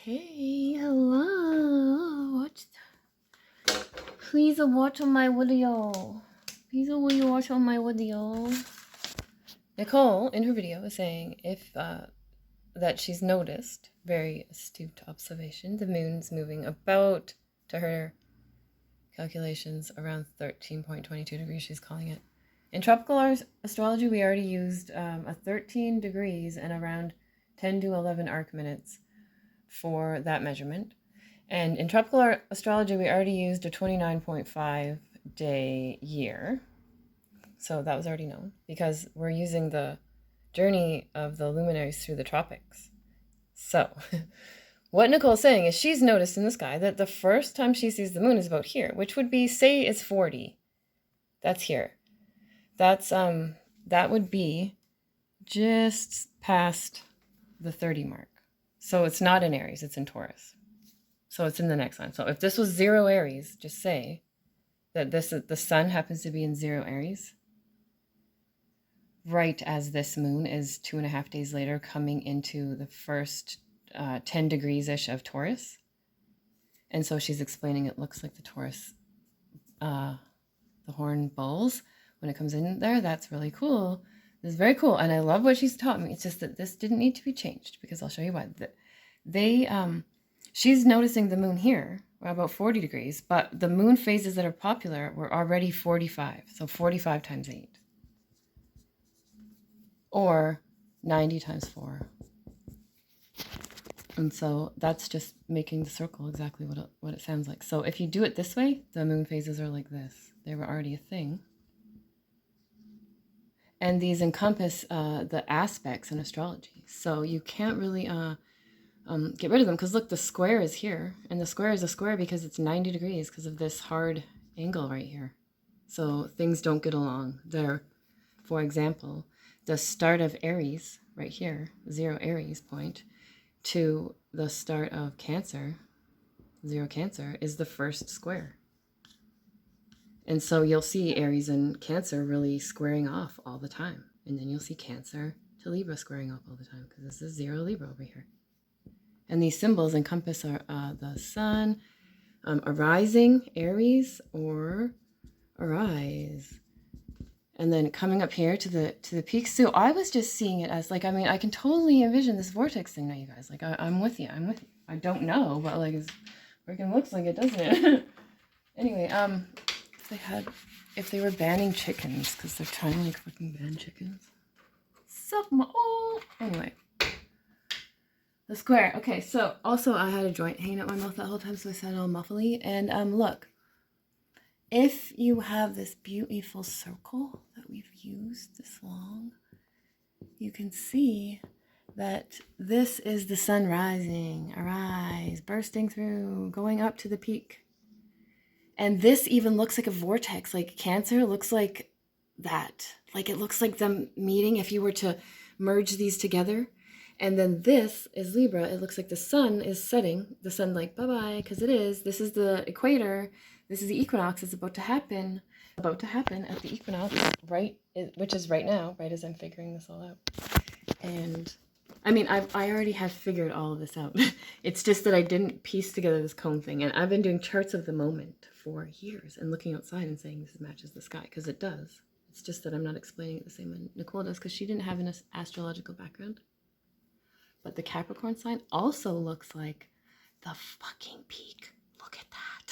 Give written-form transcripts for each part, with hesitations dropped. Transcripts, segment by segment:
Hey, hello. Please watch on my video. Please will you watch on my video? Nicole, in her video, is saying that she's noticed, very astute observation, the moon's moving about, to her calculations, around 13.22 degrees, she's calling it. In tropical astrology, we already used a 13 degrees and around 10 to 11 arc minutes for that measurement. And in tropical astrology, we already used a 29.5 day year. So that was already known because we're using the journey of the luminaries through the tropics. So what Nicole's saying is she's noticed in the sky that the first time she sees the moon is about here, which would be, say it's 40. That's here. That's that would be just past the 30 mark. So it's not in Aries, it's in Taurus. So it's in the next sign. So if this was 0 Aries, just say that the sun happens to be in 0 Aries, right as this moon is 2.5 days later coming into the first 10 degrees-ish of Taurus. And so she's explaining it looks like the Taurus, the horn bulls, when it comes in there. That's really cool. This is very cool. And I love what she's taught me. It's just that this didn't need to be changed because I'll show you why. She's noticing the moon here, about 40 degrees, but the moon phases that are popular were already 45. So 45 times 8. Or 90 times 4. And so that's just making the circle exactly what it sounds like. So if you do it this way, the moon phases are like this. They were already a thing. And these encompass the aspects in astrology. So you can't really get rid of them because look, the square is here. And the square is a square because it's 90 degrees because of this hard angle right here. So things don't get along there. For example, the start of Aries right here, 0 Aries point, to the start of Cancer, 0 Cancer, is the first square. And so you'll see Aries and Cancer really squaring off all the time. And then you'll see Cancer to Libra squaring off all the time because this is 0 Libra over here. And these symbols encompass the sun, arising, Aries, or arise. And then coming up here to the peaks. So I was just seeing it as like, I mean, I can totally envision this vortex thing now, you guys. Like, I'm with you. I don't know, but like, it's freaking looks like it, doesn't it? Anyway, if they were banning chickens, because they're trying to like fucking ban chickens. Anyway. The square. Okay, so also I had a joint hanging out my mouth that whole time, so I sounded all muffly. And look, if you have this beautiful circle that we've used this long, you can see that this is the sun rising, arise, bursting through, going up to the peak. And this even looks like a vortex, like Cancer looks like that. Like it looks like them meeting if you were to merge these together. And then this is Libra. It looks like the sun is setting. The sun like, bye-bye, because it is. This is the equator. This is the equinox. It's about to happen at the equinox, right, which is right now, right as I'm figuring this all out. And I mean, I already have figured all of this out. It's just that I didn't piece together this cone thing. And I've been doing charts of the moment for years and looking outside and saying this matches the sky, because it does. It's just that I'm not explaining it the same way Nicole does, because she didn't have an astrological background. But the Capricorn sign also looks like the fucking peak. Look at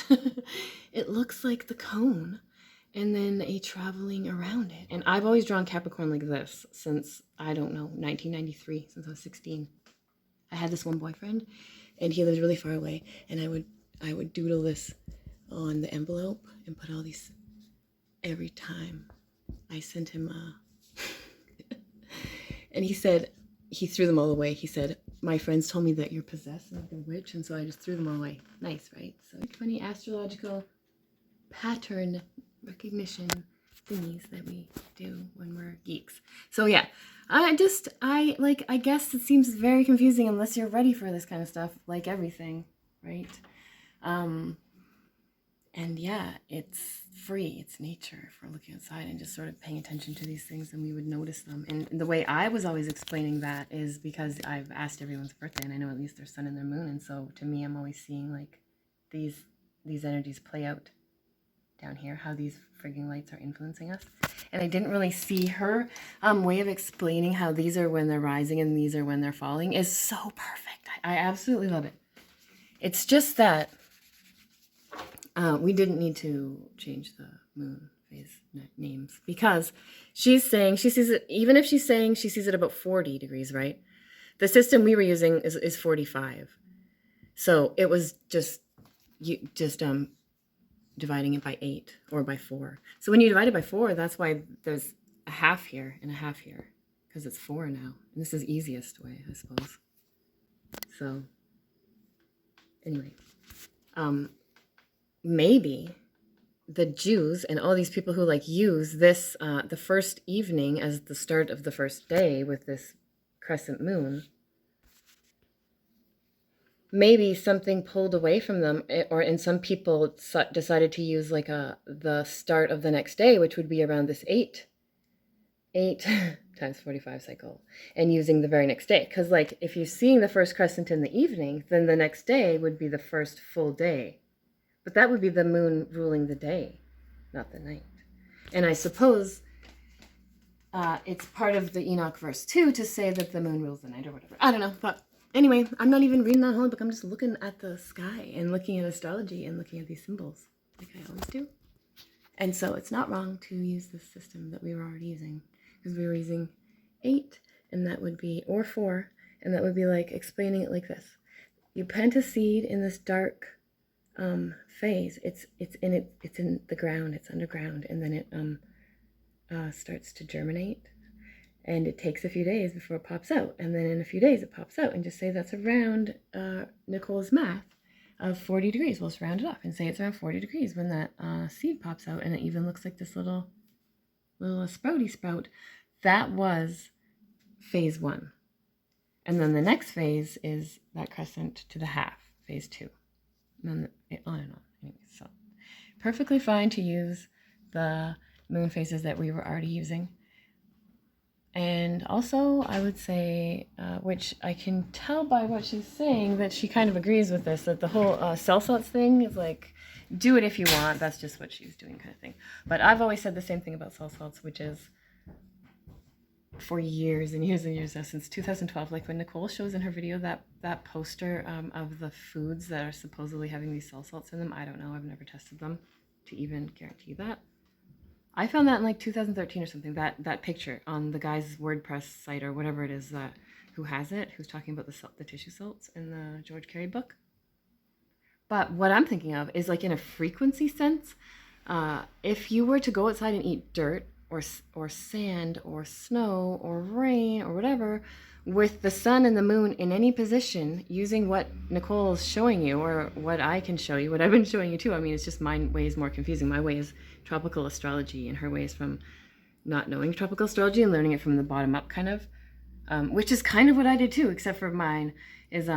that. It looks like the cone and then a traveling around it. And I've always drawn Capricorn like this since, I don't know, 1993, since I was 16. I had this one boyfriend and he lived really far away, and I would doodle this on the envelope and put all these every time I sent him and he said, he threw them all away. He said, my friends told me that you're possessed like a witch, and so I just threw them all away. Nice, right? So funny astrological pattern recognition thingies that we do when we're geeks. So yeah, I guess it seems very confusing unless you're ready for this kind of stuff, like everything, right? And yeah, it's free, it's nature. If we're looking outside and just sort of paying attention to these things, and we would notice them. And the way I was always explaining that is because I've asked everyone's birthday, and I know at least their sun and their moon. And so to me, I'm always seeing like these energies play out down here, how these frigging lights are influencing us. And I didn't really see her way of explaining how these are when they're rising and these are when they're falling is so perfect. I absolutely love it. It's just that we didn't need to change the moon phase names because she's saying she sees it, even if she's saying she sees it about 40 degrees, right? The system we were using is 45. So it was just dividing it by 8 or by 4. So when you divide it by 4, that's why there's a half here and a half here, because it's 4 now. And this is the easiest way, I suppose. So anyway, maybe the Jews and all these people who like use this, the first evening as the start of the first day with this crescent moon, maybe something pulled away from them, and some people decided to use like the start of the next day, which would be around this 8 times 45 cycle, and using the very next day. Because like if you're seeing the first crescent in the evening, then the next day would be the first full day. But that would be the moon ruling the day, not the night. And I suppose it's part of the Enoch verse too to say that the moon rules the night or whatever. I don't know, but anyway, I'm not even reading that holy book. I'm just looking at the sky and looking at astrology and looking at these symbols like I always do. And so it's not wrong to use this system that we were already using, because we were using 8, and that would be, or 4, and that would be like explaining it like this. You plant a seed in this dark phase. It's in the ground, it's underground, and then it starts to germinate. And it takes a few days before it pops out. And then in a few days it pops out. And just say that's around Nicole's math of 40 degrees. We'll just round it up and say it's around 40 degrees when that seed pops out. And it even looks like this little sprouty sprout. That was phase 1. And then the next phase is that crescent to the half, phase 2. And then on and on. Anyway, so perfectly fine to use the moon phases that we were already using. And also, I would say, which I can tell by what she's saying, that she kind of agrees with this, that the whole cell salts thing is like, do it if you want. That's just what she's doing kind of thing. But I've always said the same thing about cell salts, which is for years and years and years now, since 2012, like when Nichole shows in her video that poster of the foods that are supposedly having these cell salts in them. I don't know. I've never tested them to even guarantee that. I found that in like 2013 or something, that picture on the guy's WordPress site or whatever it is who has it, who's talking about the tissue salts in the George Carey book. But what I'm thinking of is like in a frequency sense, if you were to go outside and eat dirt or sand or snow or rain or whatever, with the sun and the moon in any position, using what Nicole's showing you or what I can show you, what I've been showing you too. I mean, it's just my way is more confusing. My way is tropical astrology, and her way is from not knowing tropical astrology and learning it from the bottom up kind of, which is kind of what I did too, except for mine is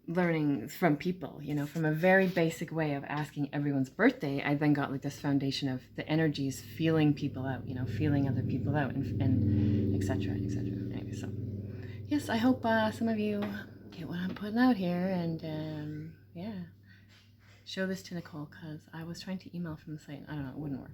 learning from people, from a very basic way of asking everyone's birthday. I then got like this foundation of the energies, feeling people out, feeling other people out, and et cetera, et cetera. Anyway, so yes, I hope some of you get what I'm putting out here, and yeah, show this to Nichole, because I was trying to email from the site and I don't know, it wouldn't work.